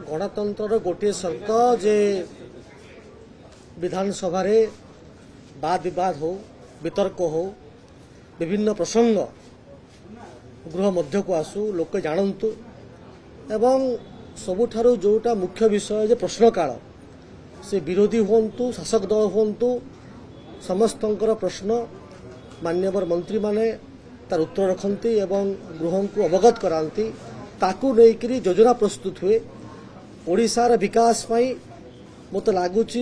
गणतंत्र गोटे शर्त जे विधानसभा रे वाद विवाद हो वितर्क हो विभिन्न प्रसंग गृह मध्य को आसू लोक जानतु एवं सबुठारु जोटा मुख्य विषय जे प्रश्नकाल से विरोधी हुंतु शासक दल हुंतु समस्तंकर प्रश्न मान्यवर मंत्री माने तार उत्तर रखती एवं गृह को अवगत कराती ताकू लेकिन योजना प्रस्तुत हुए ओडिशार विकास पाई मत लगुच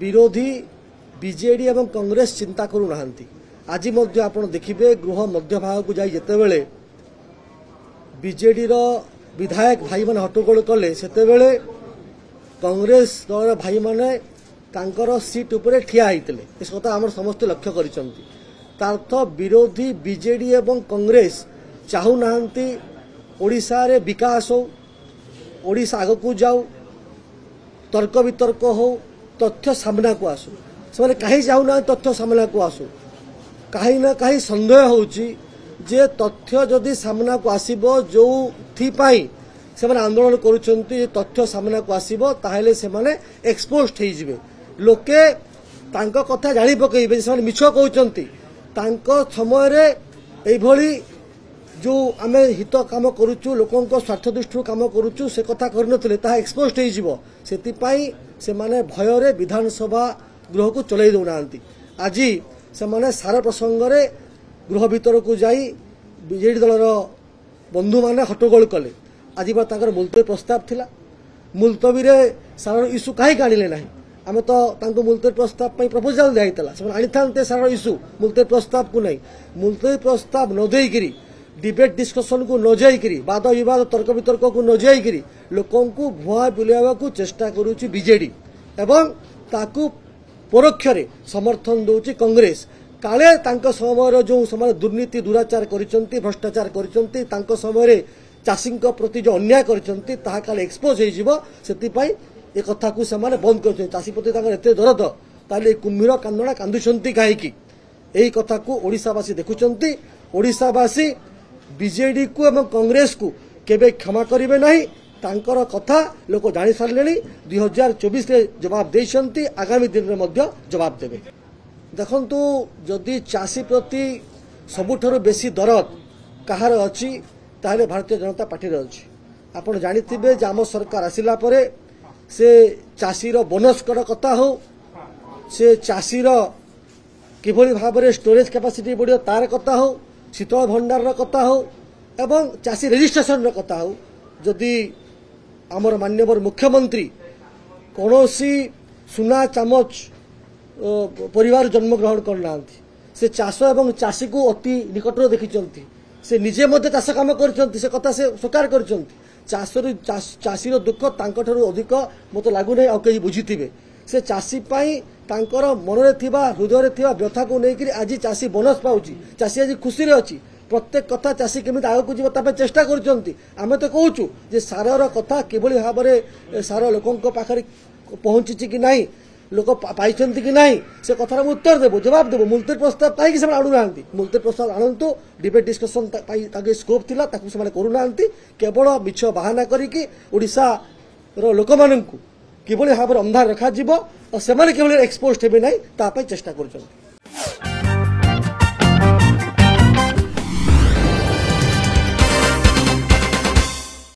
विरोधी बीजेडी एवं कांग्रेस चिंता करू नाहंती। आज मध्य आपण देखिबे गृह मध्य भाग को जाई जेतेबेले बीजेडी रो विधायक भाई माने हट्टगोल कले सेतेबेले कांग्रेस दल भाई माने तांकर सीट उपरे ठिया आइतले इस कथा हमर समस्त लक्ष्य करिसंती। तार्थ विरोधी बीजेडी एवं कांग्रेस चाहू नाहंती ओडिशा रे विकास हो ओडिशा आग को जाऊ तर्क वितर्क हो तथ्य सामना को आसू से कहीं चाहू ना तथ्य सामना को आसू कहीं ना कहीं संदेह होची जे तथ्य जदि सामना को आसीबो जो थी पाई से आंदोलन करुछंती तथ्य सामना को आसीबो ताहेले से माने एक्सपोज्ड हे जिवे लोके तांको कथा जानि पकेइबे से मिछ कहउचंती तांको समय रे एई भली जो आमे हित काम करूचु लोकंको स्वार्थ दृष्टि काम करूचु से कथा करनथले ता एक्सपोज्ड हे जिवो सेति पाई से माने भय रे विधानसभा गृह को चलै दउनांती। आज से माने सारा प्रसंग रे गृह भीतर को जाई बीजेडी दलर बंधु माने हट्टगोल कले आज तांकर मुलतवी प्रस्ताव थिला मुलतवी रे सारा इश्यू काहे काढिले नाही आमे तो तांको मुलतवी प्रस्ताव पई प्रपोजल देइतला से आनी थांते सारा इश्यू मुलतवी प्रस्ताव को नहीं मुलतवी प्रस्ताव न देइकरी डिबेट डिस्कशन को न जाइकरी वाद विवाद तर्क वितर्क को न जाइकरी लोकों को भुआ बुलावा को चेष्टा करूची बीजेडी एवं ताकू परोक्ष रे समर्थन दउची कांग्रेस काले तांको समय जो समय दुर्नीति दुराचार करिसंती भ्रष्टाचार करिसंती तांको समय रे चाषी प्रति जो अन्याय करिसंती ताहा काले एक्सपोज हे जिवो सेति पई ए कथा को से बंद कर चाषी प्रति तांकर एते दरद ताले कुम्भीर कांदणा कांदुसंती काहेकी एही कथा को ओडिशावासी देखुचंती ओडिशावासी बीजेडी को एवं कांग्रेस को केबे क्षमा करिवे नाही तांकर कथा लोक जानि सारलेनी 2024 रे जवाब देइसंती आगामी दिन रे मध्य जवाब देबे। देखंतु जदि चाषी प्रति सबुठारु बेसी दरद कहार अछि ताले भारतीय जनता पार्टी रे अछि। आपण जानिथिबे जे आम सरकार आसिला परे से चाषी रो बोनस कर कथा हो से चाषी रो किभली भाबरे स्टोरेज कैपेसिटी बढ़ियो तार कथा हो शीतल भंडार कथा हो एवं चाषी रजिस्ट्रेशन कथा हो जदि आमर मान्यवर मुख्यमंत्री कौनसी सुना चामच परिवार जन्म ग्रहण करना से चाष एवं चाषी को अति निकट देखी से निजे मध्य चाष काम कर कथा से स्वीकार कर चाषी दुख तांको अधिक मत लगुना आ कहीं बुझीथिबे से चाषी पाई तांकर मन में हृदय में व्यथा को लेकर आज चाषी बोनस पाउची चाषी आज खुशी रे अछि प्रत्येक कथा चाषी केमिति आगे को जीव तापे चेष्टा करचंती आमे तो कहूचु जे सारर कथा किभली भाबरे सार लोकंक पाखरे पहुंची कि नाही लोक पाइछंती कि नाही से कथार उत्तर देबो जवाब देबो मुलतवी प्रस्ताव काहे से आणु नांती मुलतवी प्रस्ताव आणंतु डिबेट डिस्कशन पाई ताके स्कोप थिला ताकू से करू नांती केवल मिछ बहाना करिकि ओडिसा रो लोक माननकु किभली भाबरे अंधार रखा जीवो और सेमाने केवल एक्सपोज्ड हेबे नाही ता पई चेष्टा करचंती।